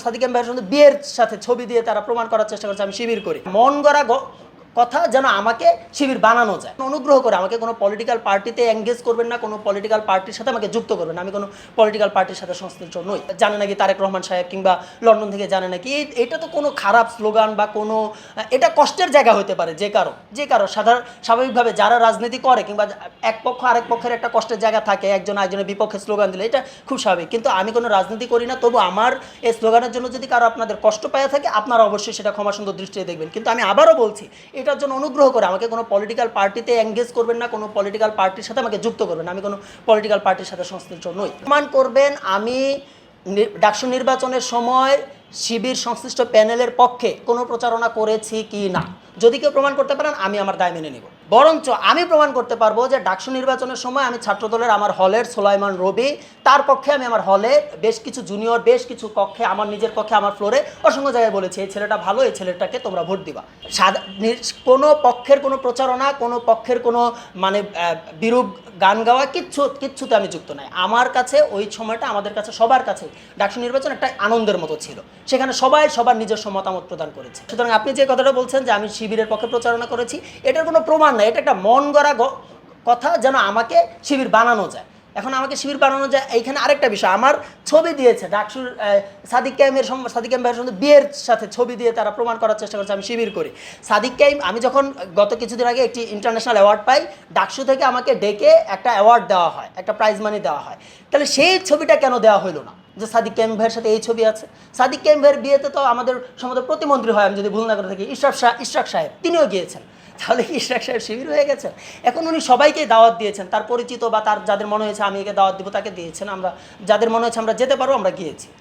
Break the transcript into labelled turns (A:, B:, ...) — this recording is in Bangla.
A: সাদিক এম ভাইয়ের সঙ্গে বিয়ের সাথে ছবি দিয়ে তারা প্রমাণ করার চেষ্টা করছে আমি শিবির করি। মন গড়া কথা যেন আমাকে শিবির বানানো যায়। অনুগ্রহ করে আমাকে কোনো পলিটিক্যাল পার্টিতে এঙ্গেজ করবেন না, কোনো পলিটিক্যাল পার্টির সাথে আমাকে যুক্ত করবেন না। আমি কোনো পলিটিক্যাল পার্টির সাথে সংশ্লিষ্ট নই। জানে নাকি তারেক রহমান সাহেব কিংবা লন্ডন থেকে জানে নাকি, এটা তো কোনো খারাপ স্লোগান বা কোনো, এটা কষ্টের জায়গা হতে পারে যে কারো স্বাভাবিকভাবে যারা রাজনীতি করে কিংবা এক পক্ষ আরেক পক্ষের একটা কষ্টের জায়গা থাকে, একজন আরেকজনের বিপক্ষে স্লোগান দিলে এটা খুব স্বাভাবিক। কিন্তু আমি কোনো রাজনীতি করি না, তবু আমার এই স্লোগানের জন্য যদি কারো আপনাদের কষ্ট পাওয়া থাকে আপনারা অবশ্যই সেটা ক্ষমা সুন্দর দৃষ্টিতে দেখবেন। কিন্তু আমি আবারও বলছি, এটার জন্য অনুগ্রহ করে আমাকে কোনো পলিটিক্যাল পার্টিতে এঙ্গেজ করবেন না, কোনো পলিটিক্যাল পার্টির সাথে আমাকে যুক্ত করবেন না। আমি কোনো পলিটিক্যাল পার্টির সাথে সংশ্লিষ্ট নই। প্রমাণ করবেন আমি ডাকসু নির্বাচনের সময় শিবির সংশ্লিষ্ট প্যানেলের পক্ষে কোনো প্রচারণা করেছি কি না, যদি কেউ প্রমাণ করতে পারেন আমি আমার দায় মেনে নেব। বরঞ্চ আমি প্রমাণ করতে পারবো যে ডাকসু নির্বাচনের সময় আমি ছাত্রদলের আমার হলের সোলাইমান রবি, তার পক্ষে আমি আমার হলে বেশ কিছু জুনিয়র বেশ কিছু কক্ষে, আমার নিজের কক্ষে আমার ফ্লোরে অসংখ্য জায়গায় বলেছি এই ছেলেটা ভালো, এই ছেলেটাকে তোমরা ভোট দিবা। কোনো পক্ষের কোনো প্রচারণা, কোনো পক্ষের কোনো মানে বিরূপ গান গাওয়া কিচ্ছুতে আমি যুক্ত নাই। আমার কাছে ওই সময়টা আমাদের কাছে সবার কাছে ডাকসু নির্বাচন একটা আনন্দের মতো ছিল, সেখানে সবাই সবার নিজস্ব মতামত প্রদান করেছে। সুতরাং আপনি যে কথাটা বলছেন যে আমি শিবিরের পক্ষে প্রচারণা করেছি, এটার কোনো প্রমাণ নাই, এটা একটা মন গড়া কথা যেন আমাকে শিবির বানানো যায়। এখন আমাকে শিবির বানানো যায় এইখানে আরেকটা বিষয়, আমার ছবি দিয়েছে ডাকসুর সাদিক এম ভাইয়ের সঙ্গে বিয়ের সাথে ছবি দিয়ে তারা প্রমাণ করার চেষ্টা করছে আমি শিবির করি। সাদিক কাইম, আমি যখন গত কিছুদিন আগে একটি ইন্টারন্যাশনাল অ্যাওয়ার্ড পাই, ডাকসু থেকে আমাকে ডেকে একটা অ্যাওয়ার্ড দেওয়া হয়, একটা প্রাইজ মানি দেওয়া হয়, তাহলে সেই ছবিটা কেন দেওয়া হলো না যে সাদিক কাইম ভাইয়ের সাথে এই ছবি আছে? সাদিক কাইম ভাইয়ের বিয়েতে তো আমাদের সমাজের প্রতিমন্ত্রী হয়, আমি যদি ভুল না করে থাকি, ইশরাক সাহেব, তিনিও গিয়েছেন। তাহলে কি ইশরাক সাহেব শিবির হয়ে গেছেন? এখন উনি সবাইকেই দাওয়াত দিয়েছেন, তার পরিচিত বা তার যাদের মনে হয়েছে আমি একে দাওয়াত দিব তাকে দিয়েছেন, আমরা যাদের মনে হয়েছে আমরা যেতে পারবো আমরা গিয়েছি।